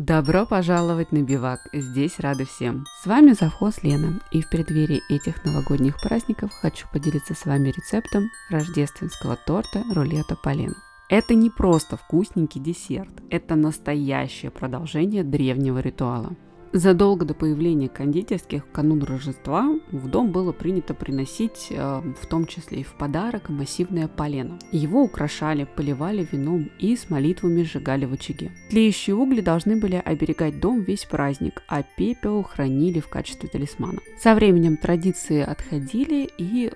Добро пожаловать на бивак, здесь рады всем. С вами завхоз Лена, и в преддверии этих новогодних праздников хочу поделиться с вами рецептом рождественского торта рулета полено. Это не просто вкусненький десерт, это настоящее продолжение древнего ритуала. Задолго до появления кондитерских в канун Рождества в дом было принято приносить, в том числе и в подарок, массивное полено. Его украшали, поливали вином и с молитвами сжигали в очаге. Тлеющие угли должны были оберегать дом весь праздник, а пепел хранили в качестве талисмана. Со временем традиции отходили, и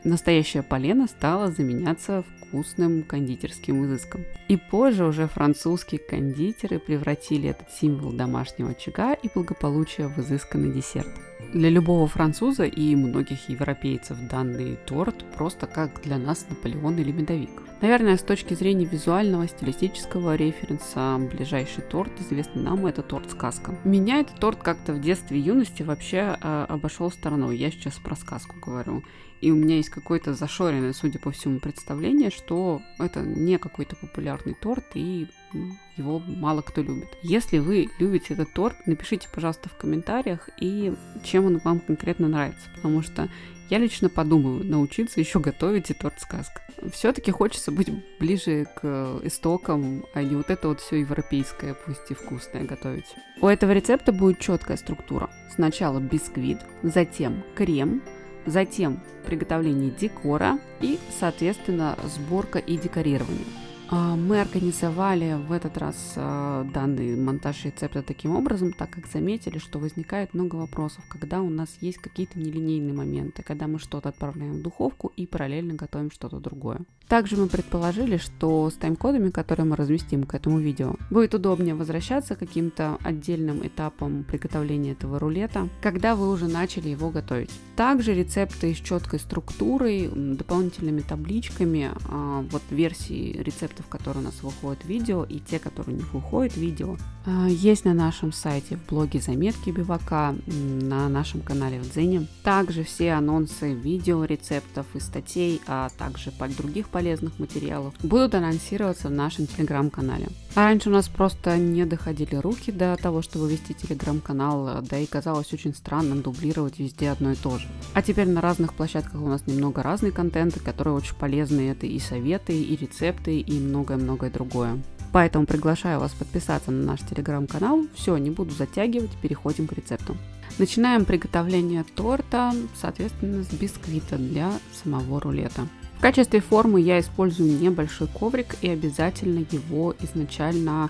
настоящее полено стало заменяться вкусным кондитерским изыском. И позже уже французские кондитеры превратили этот символ домашнего очага и благополучия в изысканный десерт. Для любого француза и многих европейцев данный торт просто как для нас Наполеон или Медовик. Наверное, с точки зрения визуального, стилистического референса, ближайший торт, известный нам, это торт-сказка. Меня этот торт как-то в детстве и юности вообще обошел стороной. Я сейчас про сказку говорю. И у меня есть какое-то зашоренное, судя по всему, представление, что это не какой-то популярный торт, и его мало кто любит. Если вы любите этот торт, напишите, пожалуйста, в комментариях, и чем он вам конкретно нравится, потому что я лично подумаю научиться еще готовить и торт-сказка. Все-таки хочется быть ближе к истокам, а не вот это вот все европейское, пусть и вкусное готовить. У этого рецепта будет четкая структура. Сначала бисквит, затем крем, затем приготовление декора и, соответственно, сборка и декорирование. Мы организовали в этот раз данный монтаж рецепта таким образом, так как заметили, что возникает много вопросов, когда у нас есть какие-то нелинейные моменты, когда мы что-то отправляем в духовку и параллельно готовим что-то другое. Также мы предположили, что с тайм-кодами, которые мы разместим к этому видео, будет удобнее возвращаться к каким-то отдельным этапам приготовления этого рулета, когда вы уже начали его готовить. Также рецепты с четкой структурой, дополнительными табличками, вот версии рецептов, которые у нас выходят в видео, и те, которые не выходят в видео, есть на нашем сайте в блоге «Заметки бивака», на нашем канале в Дзене. Также все анонсы видео, рецептов и статей, а также других полезных материалов будут анонсироваться в нашем телеграм-канале. А раньше у нас просто не доходили руки до того, чтобы вести телеграм-канал, да и казалось очень странным дублировать везде одно и то же. А теперь на разных площадках у нас немного разный контент, который очень полезный. Это и советы, и рецепты, и многое-многое другое. Поэтому приглашаю вас подписаться на наш телеграм-канал. Все, не буду затягивать, переходим к рецепту. Начинаем приготовление торта, соответственно, с бисквита для самого рулета. В качестве формы я использую небольшой коврик и обязательно его изначально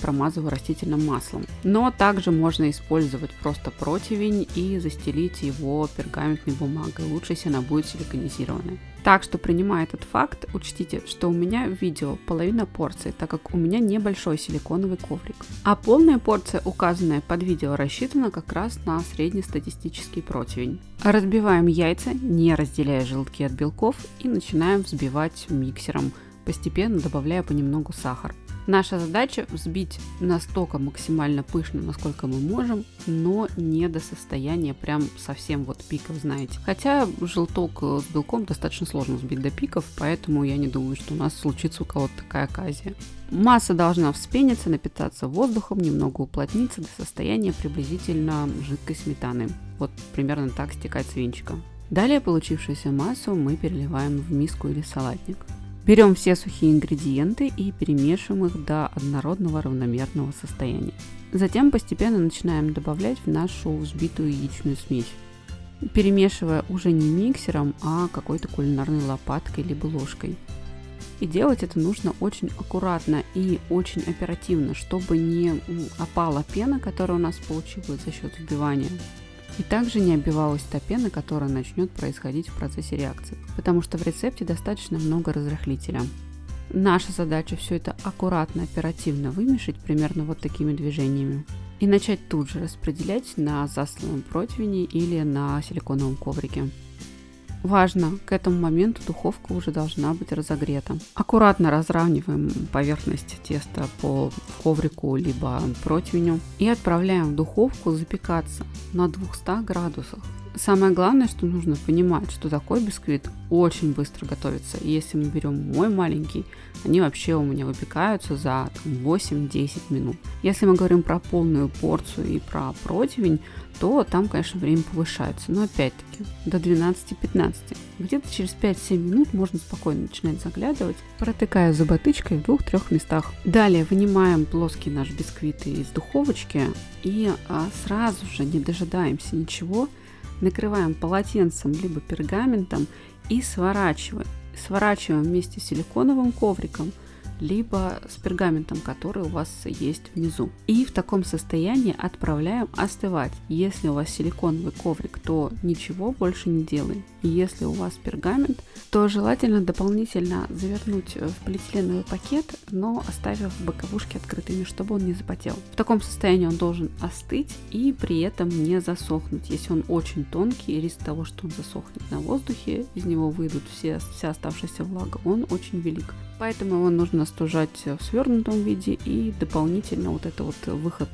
промазываю растительным маслом. Но также можно использовать просто противень и застелить его пергаментной бумагой. Лучше, если она будет силиконизированная. Так что, принимая этот факт, учтите, что у меня в видео половина порции, так как у меня небольшой силиконовый коврик. А полная порция, указанная под видео, рассчитана как раз на среднестатистический противень. Разбиваем яйца, не разделяя желтки от белков, и начинаем взбивать миксером, постепенно добавляя понемногу сахар. Наша задача взбить настолько максимально пышно, насколько мы можем, но не до состояния прям совсем вот пиков, знаете. Хотя желток с белком достаточно сложно взбить до пиков, поэтому я не думаю, что у нас случится у кого-то такая оказия. Масса должна вспениться, напитаться воздухом, немного уплотниться до состояния приблизительно жидкой сметаны. Вот примерно так стекать с венчика. Далее получившуюся массу мы переливаем в миску или салатник. Берем все сухие ингредиенты и перемешиваем их до однородного равномерного состояния. Затем постепенно начинаем добавлять в нашу взбитую яичную смесь, перемешивая уже не миксером, а какой-то кулинарной лопаткой либо ложкой. И делать это нужно очень аккуратно и очень оперативно, чтобы не опала пена, которая у нас получилась за счет взбивания. И также не обвивалась та пена, которая начнет происходить в процессе реакции, потому что в рецепте достаточно много разрыхлителя. Наша задача все это аккуратно, оперативно вымешать примерно вот такими движениями и начать тут же распределять на засланном противне или на силиконовом коврике. Важно, к этому моменту духовка уже должна быть разогрета. Аккуратно разравниваем поверхность теста по коврику либо противню и отправляем в духовку запекаться на 200 градусах Самое главное, что нужно понимать, что такой бисквит очень быстро готовится. И если мы берем мой маленький, они вообще у меня выпекаются за 8-10 минут. Если мы говорим про полную порцию и про противень, то там, конечно, время повышается. Но опять-таки до 12-15. Где-то через 5-7 минут можно спокойно начинать заглядывать, протыкая зуботычкой в 2-3 местах. Далее вынимаем плоский наш бисквит из духовочки и сразу же, не дожидаемся ничего, накрываем полотенцем либо пергаментом и сворачиваем. Сворачиваем вместе с силиконовым ковриком, либо с пергаментом, который у вас есть внизу. И в таком состоянии отправляем остывать. Если у вас силиконовый коврик, то ничего больше не делаем. И если у вас пергамент, то желательно дополнительно завернуть в полиэтиленовый пакет, но оставив боковушки открытыми, чтобы он не запотел. В таком состоянии он должен остыть и при этом не засохнуть. Если он очень тонкий, риск того, что он засохнет на воздухе, из него выйдут вся оставшаяся влага, он очень велик. Поэтому его нужно остужать в свернутом виде и дополнительно вот это вот выход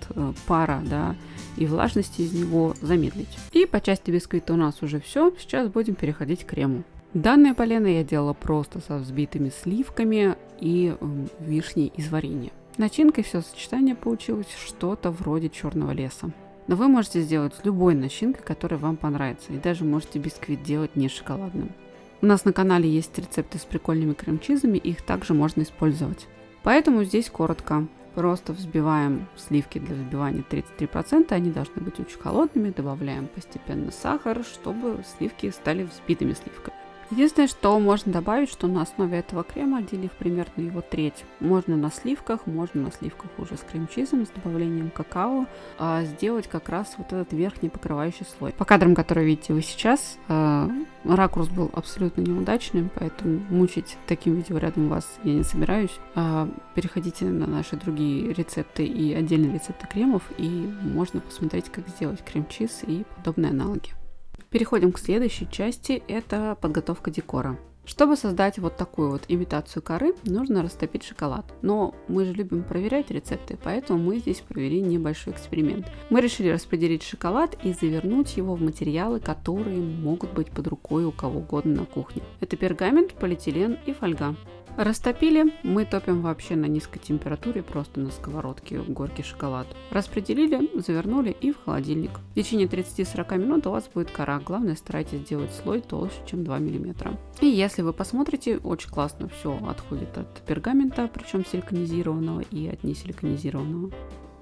пара, да, и влажности из него замедлить. И по части бисквита у нас уже все. Сейчас будем переходить к крему. Данное полено я делала просто со взбитыми сливками и вишней из варенья. Начинкой все сочетание получилось что-то вроде черного леса. Но вы можете сделать с любой начинкой, которая вам понравится. И даже можете бисквит делать не шоколадным. У нас на канале есть рецепты с прикольными крем-чизами, их также можно использовать. Поэтому здесь коротко. Просто взбиваем сливки для взбивания 33%, они должны быть очень холодными, добавляем постепенно сахар, чтобы сливки стали взбитыми сливками. Единственное, что можно добавить, что на основе этого крема, отделив примерно его треть, можно на сливках уже с крем-чизом, с добавлением какао, сделать как раз вот этот верхний покрывающий слой. По кадрам, которые видите вы сейчас, ракурс был абсолютно неудачным, поэтому мучить таким видеорядом вас я не собираюсь. Переходите на наши другие рецепты и отдельные рецепты кремов, и можно посмотреть, как сделать крем-чиз и подобные аналоги. Переходим к следующей части, это подготовка декора. Чтобы создать вот такую вот имитацию коры, нужно растопить шоколад. Но мы же любим проверять рецепты, поэтому мы здесь провели небольшой эксперимент. Мы решили распределить шоколад и завернуть его в материалы, которые могут быть под рукой у кого угодно на кухне. Это пергамент, полиэтилен и фольга. Растопили, мы топим вообще на низкой температуре, просто на сковородке горький шоколад. Распределили, завернули и в холодильник. В течение 30-40 минут у вас будет кора. Главное, старайтесь сделать слой толще, чем 2 мм. И если вы посмотрите, очень классно все отходит от пергамента, причем силиконизированного и от несиликонизированного.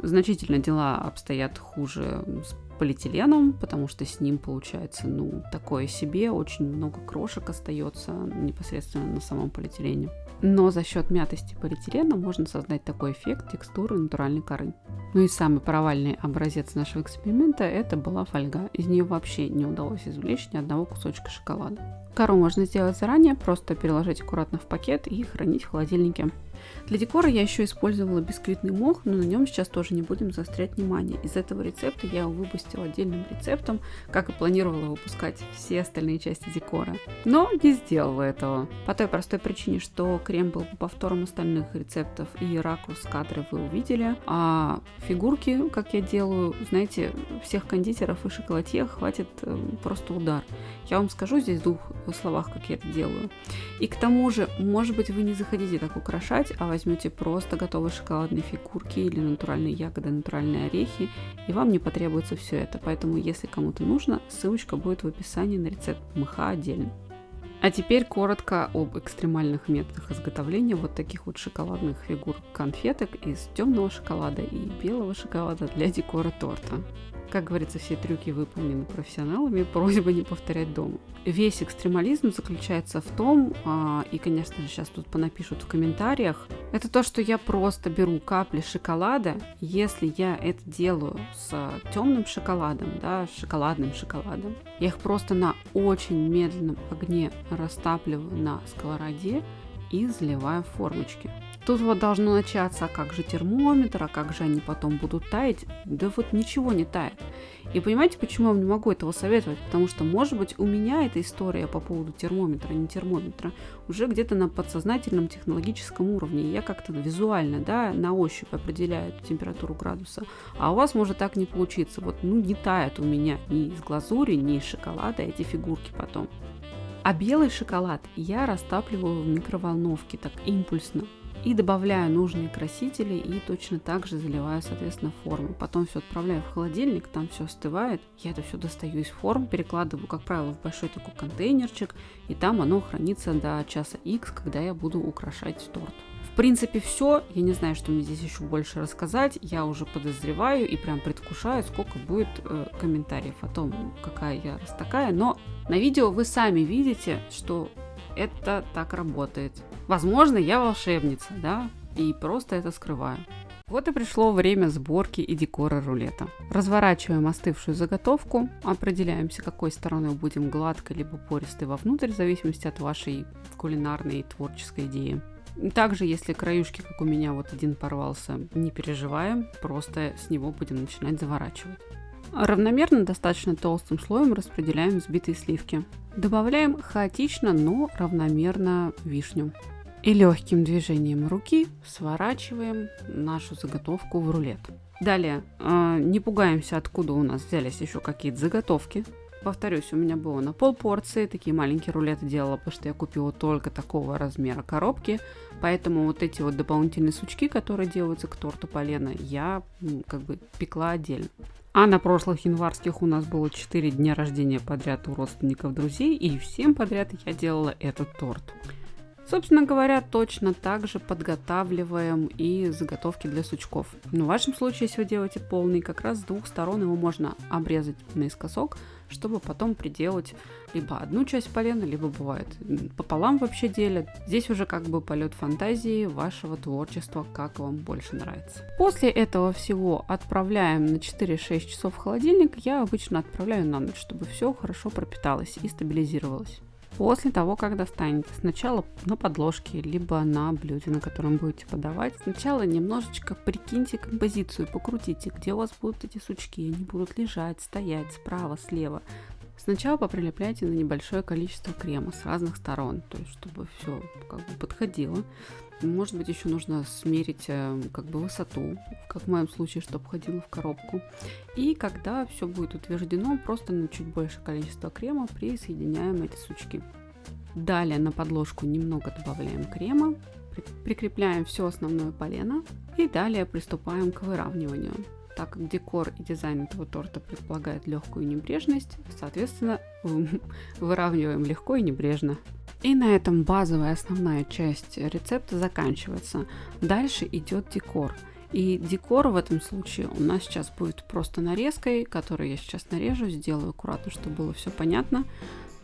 Значительно дела обстоят хуже с полиэтиленом, потому что с ним получается, такое себе, очень много крошек остается непосредственно на самом полиэтилене. Но за счет мятости полиэтилена можно создать такой эффект текстуры натуральной коры. Ну и самый провальный образец нашего эксперимента это была фольга. Из нее вообще не удалось извлечь ни одного кусочка шоколада. Кору можно сделать заранее, просто переложить аккуратно в пакет и хранить в холодильнике. Для декора я еще использовала бисквитный мох, но на нем сейчас тоже не будем заострять внимание. Из этого рецепта я его выпустила отдельным рецептом, как и планировала выпускать все остальные части декора. Но не сделала этого. По той простой причине, что крем был повтором остальных рецептов и ракурс кадра вы увидели, а фигурки, как я делаю, знаете, всех кондитеров и шоколадье хватит просто удар. Я вам скажу здесь в 2 словах, как я это делаю. И к тому же, может быть, вы не захотите так украшать, а возьмете просто готовые шоколадные фигурки или натуральные ягоды, натуральные орехи, и вам не потребуется все это. Поэтому, если кому-то нужно, ссылочка будет в описании на рецепт мха отдельно. А теперь коротко об экстремальных методах изготовления вот таких вот шоколадных фигур конфеток из темного шоколада и белого шоколада для декора торта. Как говорится, все трюки выполнены профессионалами, просьба не повторять дома. Весь экстремализм заключается в том, и, конечно же, сейчас тут понапишут в комментариях, это то, что я просто беру капли шоколада, если я это делаю с темным шоколадом, да, с шоколадным шоколадом, я их просто на очень медленном огне растапливаю на сковороде и заливаю в формочки. Тут вот должно начаться, а как же термометр, а как же они потом будут таять? Да вот ничего не тает. И понимаете, почему я вам не могу этого советовать? Потому что, может быть, у меня эта история по поводу термометра, не термометра, уже где-то на подсознательном технологическом уровне. И я как-то визуально, да, на ощупь определяю температуру градуса. А у вас может так не получиться. Вот, не тает у меня ни из глазури, ни из шоколада эти фигурки потом. А белый шоколад я растапливаю в микроволновке, так импульсно. И добавляю нужные красители и точно так же заливаю, соответственно, форму. Потом все отправляю в холодильник, там все остывает. Я это все достаю из форм, перекладываю, как правило, в большой такой контейнерчик, и там оно хранится до часа X, когда я буду украшать торт. В принципе, все. Я не знаю, что мне здесь еще больше рассказать. Я уже подозреваю и прям предвкушаю, сколько будет комментариев о том, какая я раз такая. Но на видео вы сами видите, что это так работает. Возможно, я волшебница, да, и просто это скрываю. Вот и пришло время сборки и декора рулета. Разворачиваем остывшую заготовку, определяемся, какой стороной будем гладкой либо пористой вовнутрь, в зависимости от вашей кулинарной и творческой идеи. Также, если краюшки, как у меня вот один порвался, не переживаем, просто с него будем начинать заворачивать. Равномерно, достаточно толстым слоем распределяем взбитые сливки. Добавляем хаотично, но равномерно вишню. И легким движением руки сворачиваем нашу заготовку в рулет. Далее, не пугаемся, откуда у нас взялись еще какие-то заготовки. Повторюсь, у меня было на полпорции, такие маленькие рулеты делала, потому что я купила только такого размера коробки, поэтому вот эти вот дополнительные сучки, которые делаются к торту полено, я пекла отдельно. А на прошлых январских у нас было 4 дня рождения подряд у родственников, друзей, и всем подряд я делала этот торт. Собственно говоря, точно так же подготавливаем и заготовки для сучков. Но в вашем случае, если вы делаете полный, как раз с двух сторон его можно обрезать наискосок, чтобы потом приделать либо одну часть полена, либо бывает пополам вообще делят. Здесь уже полет фантазии вашего творчества, как вам больше нравится. После этого всего отправляем на 4-6 часов в холодильник. Я обычно отправляю на ночь, чтобы все хорошо пропиталось и стабилизировалось. После того, как достанете, сначала на подложке, либо на блюде, на котором будете подавать, сначала немножечко прикиньте композицию, покрутите, где у вас будут эти сучки, они будут лежать, стоять справа, слева. Сначала поприлепляйте на небольшое количество крема с разных сторон, то есть чтобы все подходило. Может быть, еще нужно смерить высоту, как в моем случае, чтобы входило в коробку. И когда все будет утверждено, просто на чуть больше количество крема присоединяем эти сучки. Далее на подложку немного добавляем крема, прикрепляем все основное полено и далее приступаем к выравниванию. Так как декор и дизайн этого торта предполагает легкую небрежность, соответственно, выравниваем легко и небрежно. И на этом базовая основная часть рецепта заканчивается. Дальше идет декор. И декор в этом случае у нас сейчас будет просто нарезкой, которую я сейчас нарежу, сделаю аккуратно, чтобы было все понятно.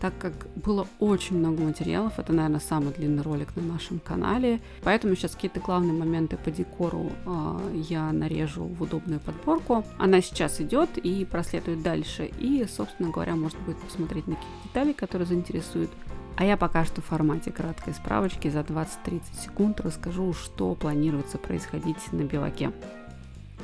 Так как было очень много материалов, это, наверное, самый длинный ролик на нашем канале, поэтому сейчас какие-то главные моменты по декору я нарежу в удобную подборку. Она сейчас идет и проследует дальше, и, собственно говоря, можно будет посмотреть на какие-то детали, которые заинтересуют. А я пока что в формате краткой справочки за 20-30 секунд расскажу, что планируется происходить на биваке.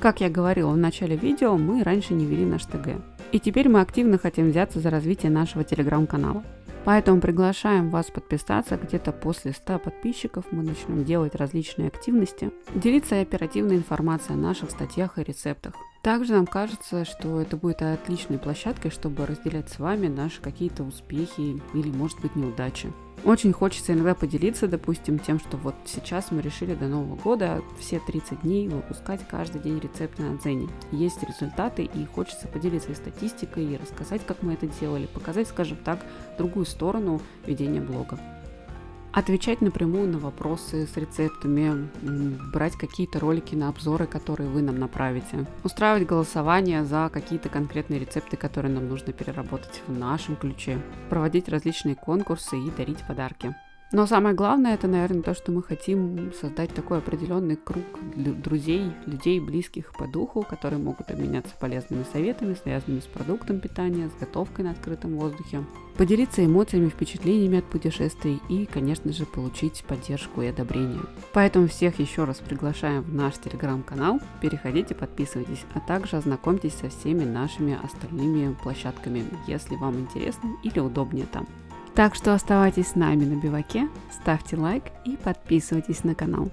Как я говорила в начале видео, мы раньше не вели наш ТГ. И теперь мы активно хотим взяться за развитие нашего телеграм-канала. Поэтому приглашаем вас подписаться. Где-то после 100 подписчиков мы начнем делать различные активности, делиться оперативной информацией о наших статьях и рецептах. Также нам кажется, что это будет отличной площадкой, чтобы разделять с вами наши какие-то успехи или, может быть, неудачи. Очень хочется иногда поделиться, допустим, тем, что вот сейчас мы решили до Нового года все 30 дней выпускать каждый день рецепты на Дзене. Есть результаты, и хочется поделиться и статистикой, и рассказать, как мы это делали, показать, скажем так, другую сторону ведения блога. Отвечать напрямую на вопросы с рецептами, брать какие-то ролики на обзоры, которые вы нам направите, устраивать голосование за какие-то конкретные рецепты, которые нам нужно переработать в нашем ключе, проводить различные конкурсы и дарить подарки. Но самое главное, это, наверное, то, что мы хотим создать такой определенный круг друзей, людей, близких по духу, которые могут обменяться полезными советами, связанными с продуктом питания, с готовкой на открытом воздухе, поделиться эмоциями, впечатлениями от путешествий и, конечно же, получить поддержку и одобрение. Поэтому всех еще раз приглашаем в наш телеграм-канал, переходите, подписывайтесь, а также ознакомьтесь со всеми нашими остальными площадками, если вам интересно или удобнее там. Так что оставайтесь с нами на биваке, ставьте лайк и подписывайтесь на канал.